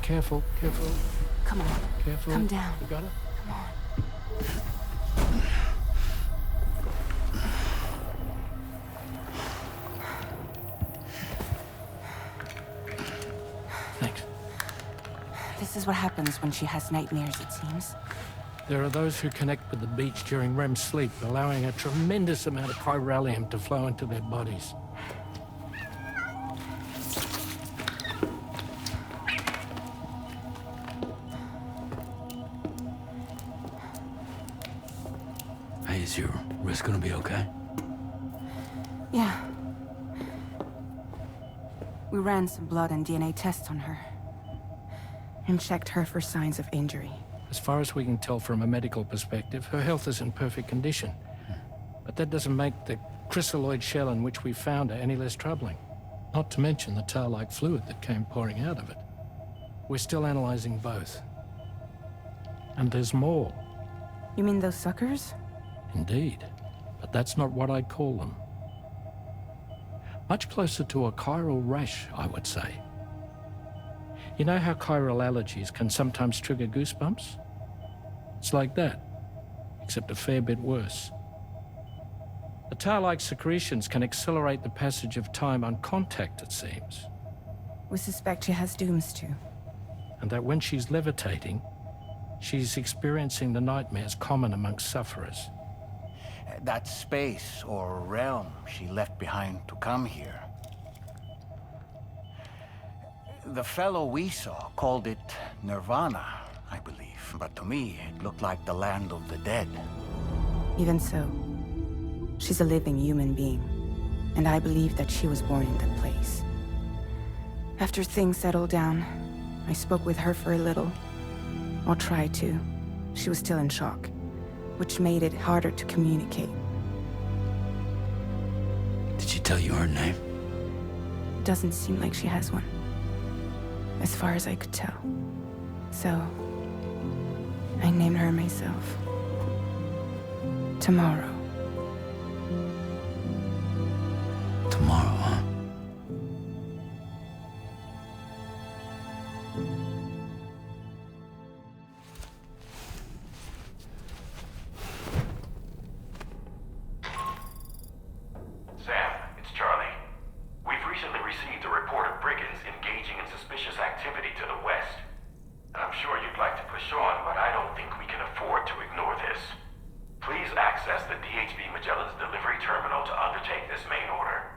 Careful, careful, Come on. careful. Come down. You got it? Come on. Thanks. This is what happens when she has nightmares, it seems. There are those who connect with the beach during REM sleep, allowing a tremendous amount of chiralium to flow into their bodies. Hey, is your wrist gonna be okay? Yeah. We ran some blood and DNA tests on her. And checked her for signs of injury. As far as we can tell from a medical perspective, her health is in perfect condition. But that doesn't make the chrysaloid shell in which we found her any less troubling. Not to mention the tar-like fluid that came pouring out of it. We're still analyzing both. And there's more. You mean those suckers? Indeed. But that's not what I'd call them. Much closer to a chiral rash, I would say. You know how chiral allergies can sometimes trigger goosebumps? It's like that, except a fair bit worse. The tar-like secretions can accelerate the passage of time on contact, it seems. We suspect she has dooms too. And that when she's levitating, she's experiencing the nightmares common amongst sufferers. That space or realm she left behind to come here. The fellow we saw called it Nirvana, I believe. But to me, it looked like the land of the dead. Even so, she's a living human being. And I believe that she was born in that place. After things settled down, I spoke with her for a little. Or tried to. She was still in shock, which made it harder to communicate. Did she tell you her name? Doesn't seem like she has one. As far as I could tell. So, I named her myself. Tomorrow. Tomorrow, huh? Sam, it's Charlie. We've recently received a report of brigands engaging in suspicious activity to the west. And I'm sure you'd like to push on, but I don't think we can afford to ignore this. Please access the DHV Magellan's delivery terminal to undertake this main order.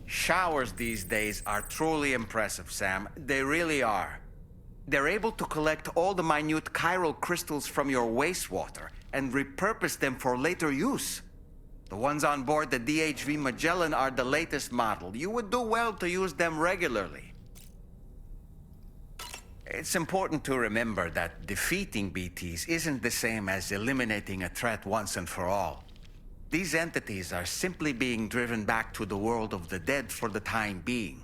Showers these days are truly impressive, Sam. They really are. They're able to collect all the minute chiral crystals from your wastewater and repurpose them for later use. The ones on board the DHV Magellan are the latest model. You would do well to use them regularly. It's important to remember that defeating BTs isn't the same as eliminating a threat once and for all. These entities are simply being driven back to the world of the dead for the time being.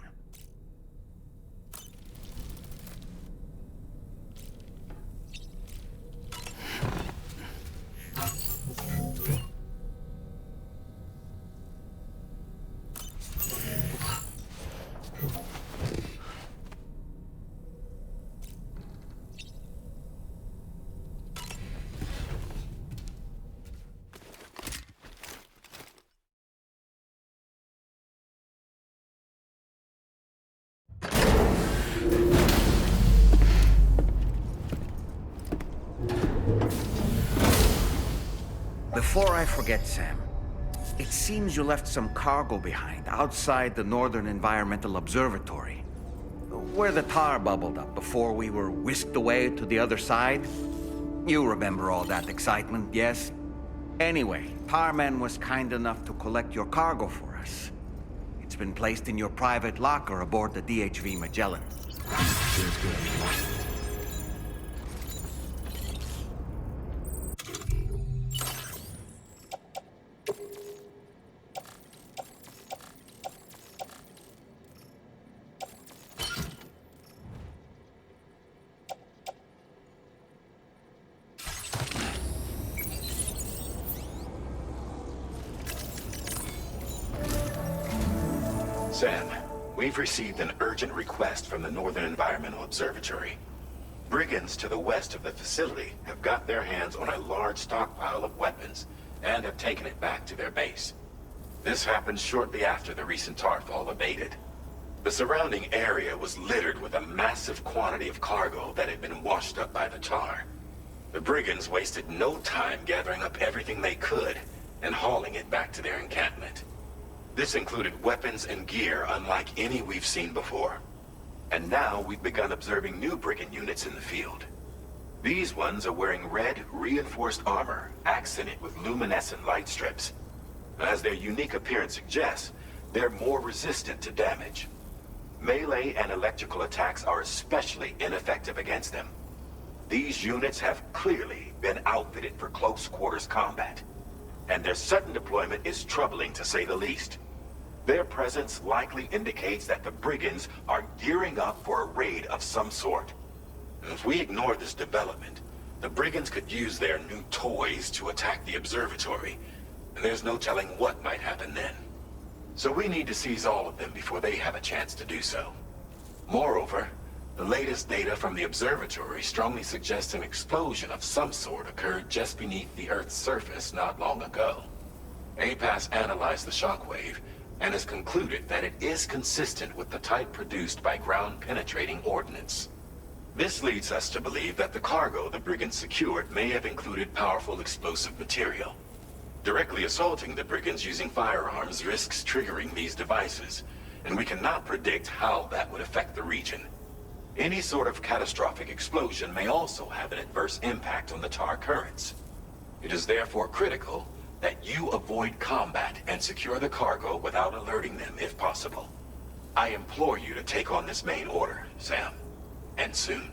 Before I forget, Sam, it seems you left some cargo behind outside the Northern Environmental Observatory, where the tar bubbled up before we were whisked away to the other side. You remember all that excitement, yes? Anyway, Tarman was kind enough to collect your cargo for us. It's been placed in your private locker aboard the DHV Magellan. Feels good. Sam, we've received an urgent request from the Northern Environmental Observatory. Brigands to the west of the facility have got their hands on a large stockpile of weapons and have taken it back to their base. This happened shortly after the recent tarfall abated. The surrounding area was littered with a massive quantity of cargo that had been washed up by the tar. The brigands wasted no time gathering up everything they could and hauling it back to their encampment. This included weapons and gear unlike any we've seen before. And now we've begun observing new brigand units in the field. These ones are wearing red, reinforced armor, accented with luminescent light strips. As their unique appearance suggests, they're more resistant to damage. Melee and electrical attacks are especially ineffective against them. These units have clearly been outfitted for close quarters combat, and their sudden deployment is troubling to say the least. Their presence likely indicates that the brigands are gearing up for a raid of some sort. If we ignore this development, the brigands could use their new toys to attack the observatory, and there's no telling what might happen then. So we need to seize all of them before they have a chance to do so. Moreover, the latest data from the observatory strongly suggests an explosion of some sort occurred just beneath the Earth's surface not long ago. APAS analyzed the shockwave and has concluded that it is consistent with the type produced by ground-penetrating ordnance. This leads us to believe that the cargo the brigands secured may have included powerful explosive material. Directly assaulting the brigands using firearms risks triggering these devices, and we cannot predict how that would affect the region. Any sort of catastrophic explosion may also have an adverse impact on the tar currents. It is therefore critical that you avoid combat and secure the cargo without alerting them if possible. I implore you to take on this main order, Sam. And soon.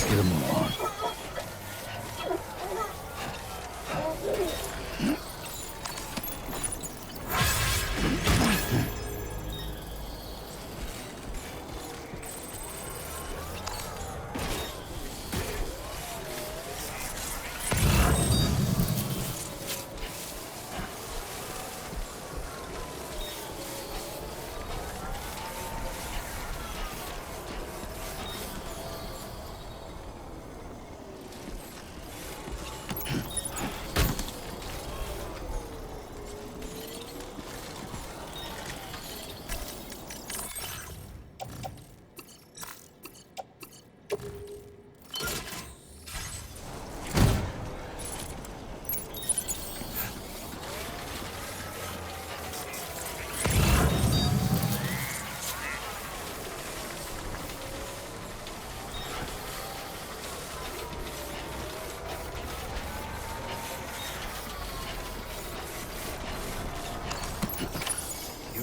Get him along.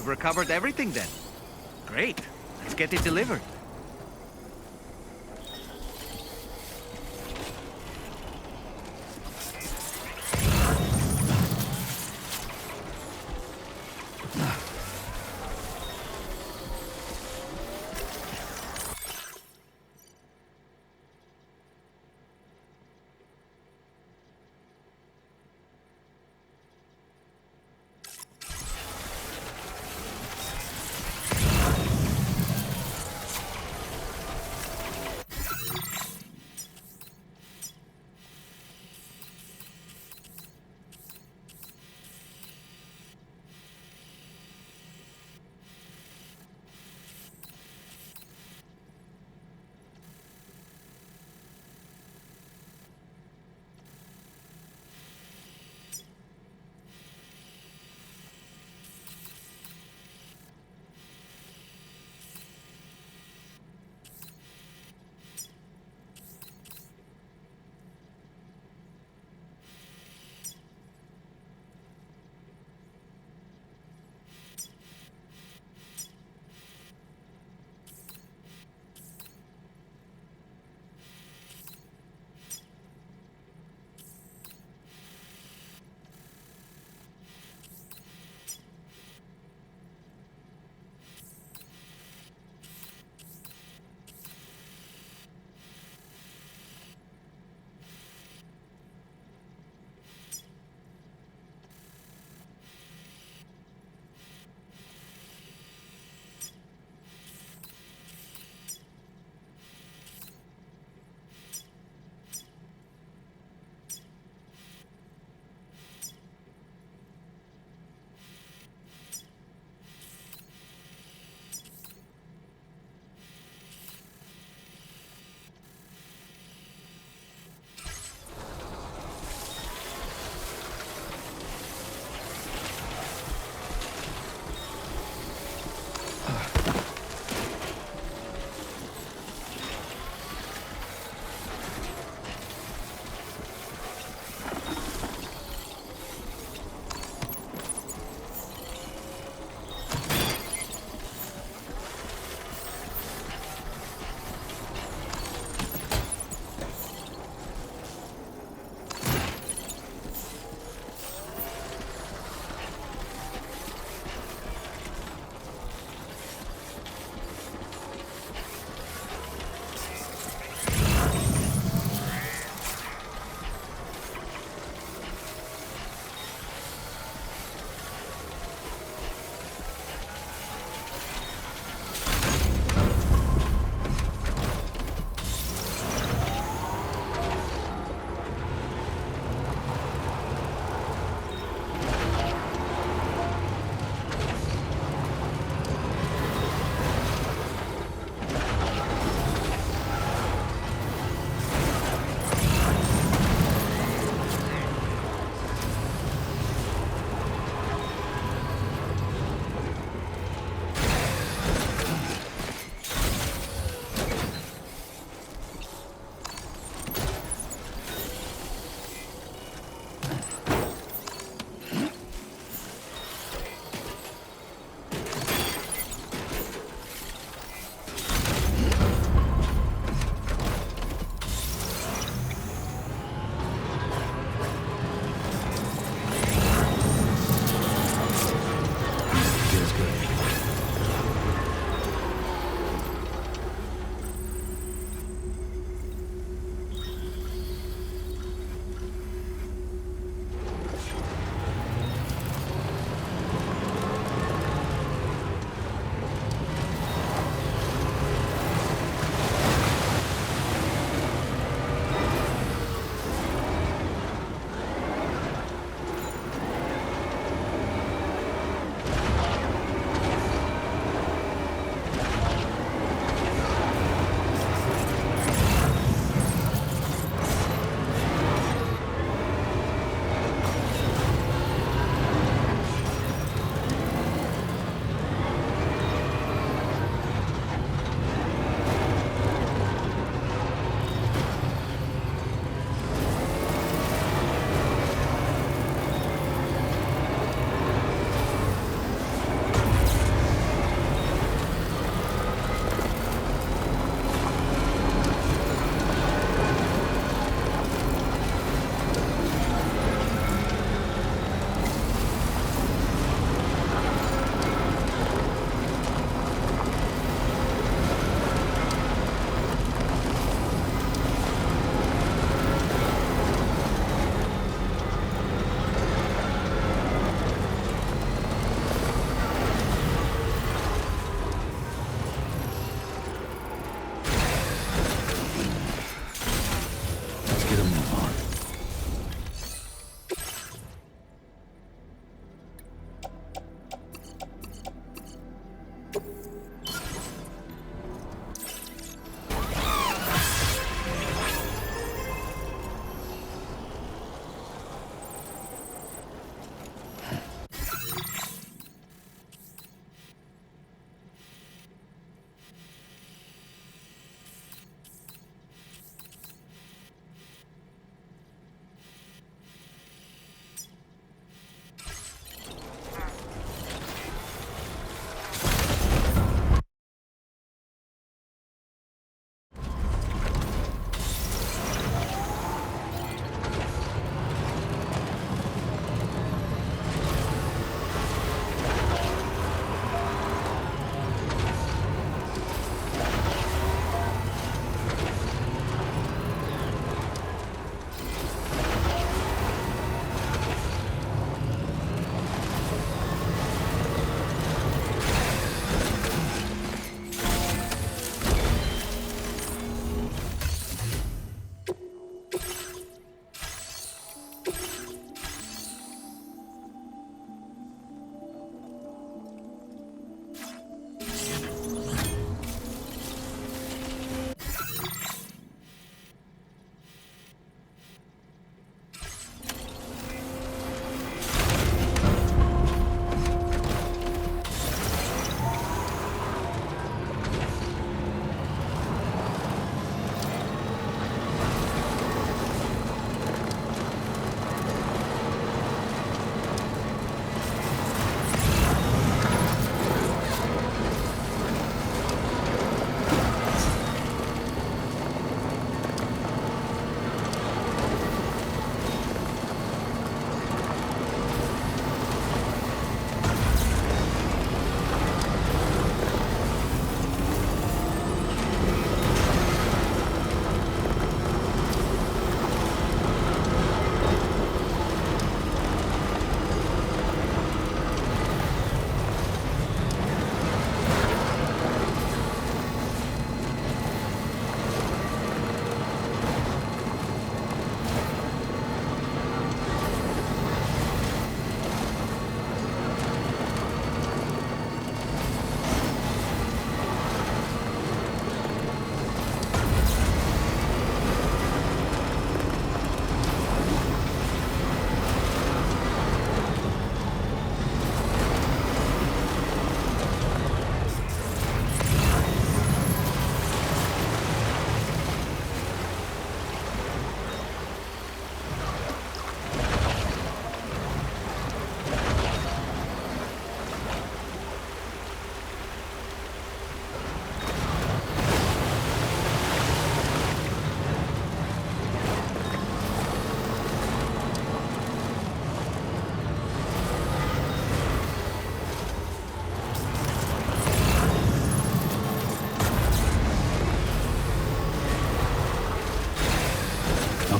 You've recovered everything then. Great. Let's get it delivered.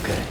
Okay.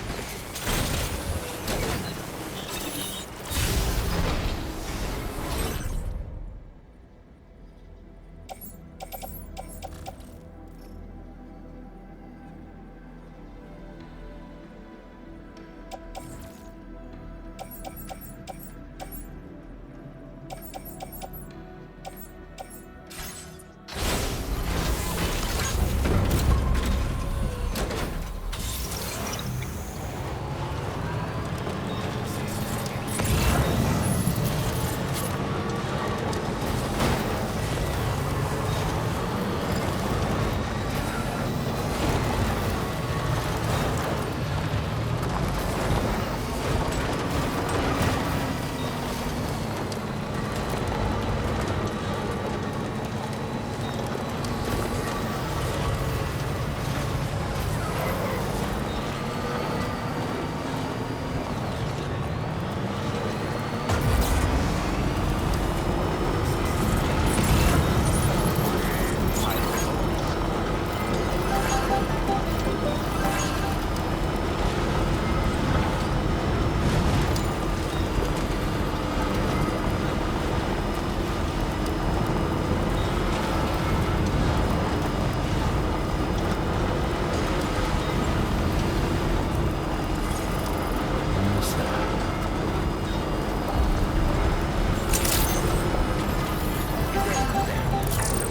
Almost there.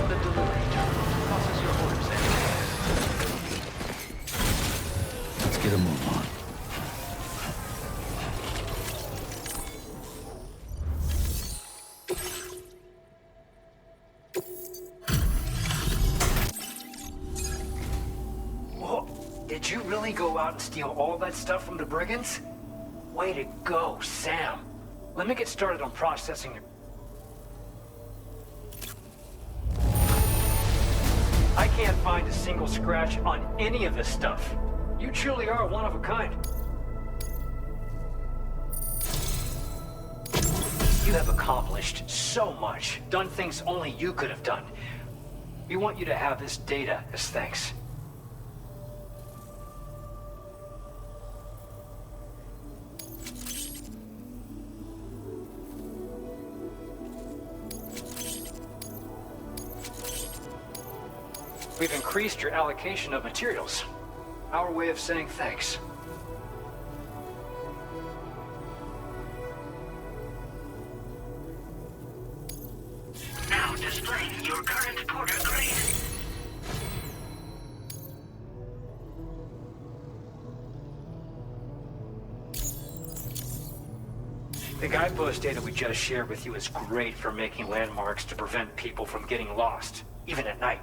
The delivery terminal. Process your orders, Sam. Let's get a move on. Whoa, did you really go out and steal all that stuff from the brigands? Way to go, Sam. Let me get started on processing your... I can't find a single scratch on any of this stuff. You truly are one of a kind. You have accomplished so much, done things only you could have done. We want you to have this data as thanks. We've increased your allocation of materials. Our way of saying thanks. Now displaying your current porter grade. The guidepost data we just shared with you is great for making landmarks to prevent people from getting lost, even at night.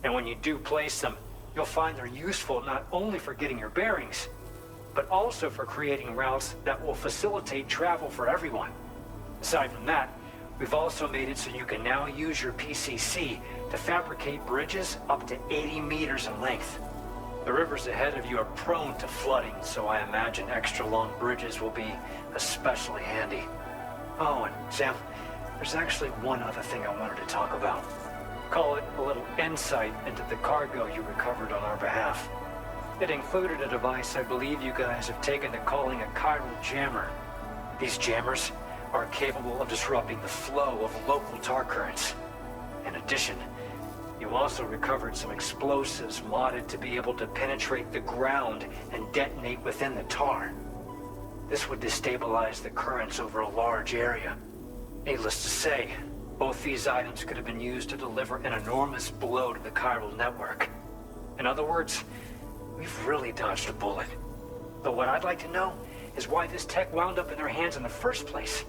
And when you do place them, you'll find they're useful not only for getting your bearings, but also for creating routes that will facilitate travel for everyone. Aside from that, we've also made it so you can now use your PCC to fabricate bridges up to 80 meters in length. The rivers ahead of you are prone to flooding, so I imagine extra long bridges will be especially handy. Oh, and Sam, there's actually one other thing I wanted to talk about. Call it a little insight into the cargo you recovered on our behalf. It included a device I believe you guys have taken to calling a chiral jammer. These jammers are capable of disrupting the flow of local tar currents. In addition, you also recovered some explosives modded to be able to penetrate the ground and detonate within the tar. This would destabilize the currents over a large area. Needless to say, both these items could have been used to deliver an enormous blow to the chiral network. In other words, we've really dodged a bullet. But what I'd like to know is why this tech wound up in their hands in the first place.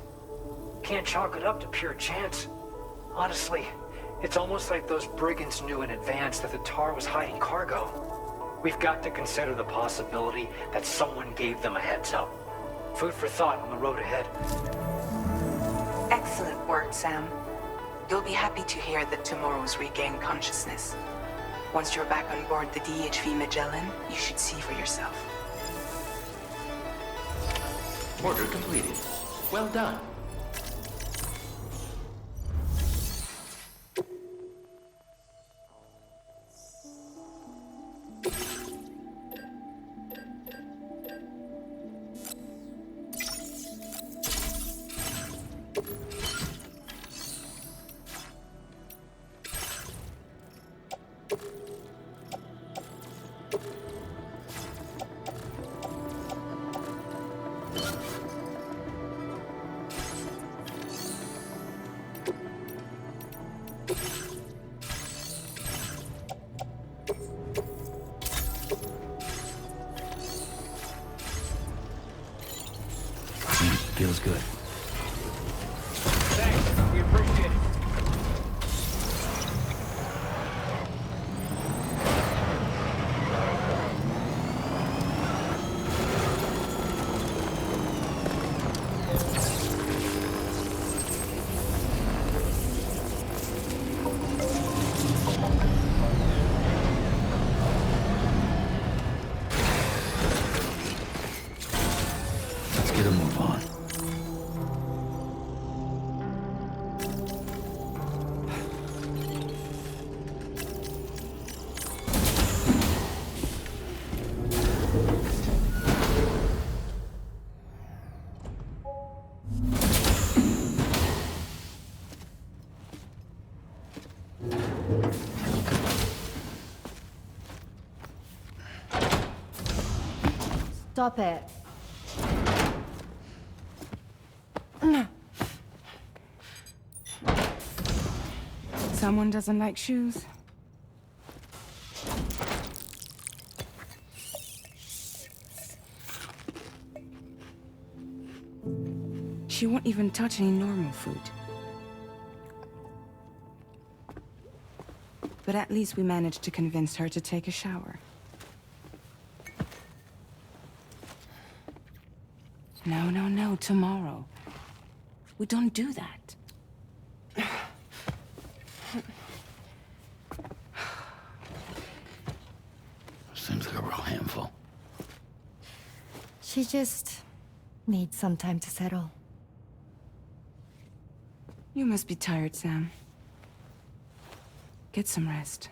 Can't chalk it up to pure chance. Honestly, it's almost like those brigands knew in advance that the tar was hiding cargo. We've got to consider the possibility that someone gave them a heads up. Food for thought on the road ahead. Excellent work, Sam. You'll be happy to hear that tomorrow's regained consciousness. Once you're back on board the DHV Magellan, you should see for yourself. Order completed. Well done. Feels good. Thanks. We appreciate it. Let's get a move on. Stop it. Someone doesn't like shoes? She won't even touch any normal food. But at least we managed to convince her to take a shower. No, tomorrow. We don't do that. Seems like a real handful. She just needs some time to settle. You must be tired, Sam. Get some rest.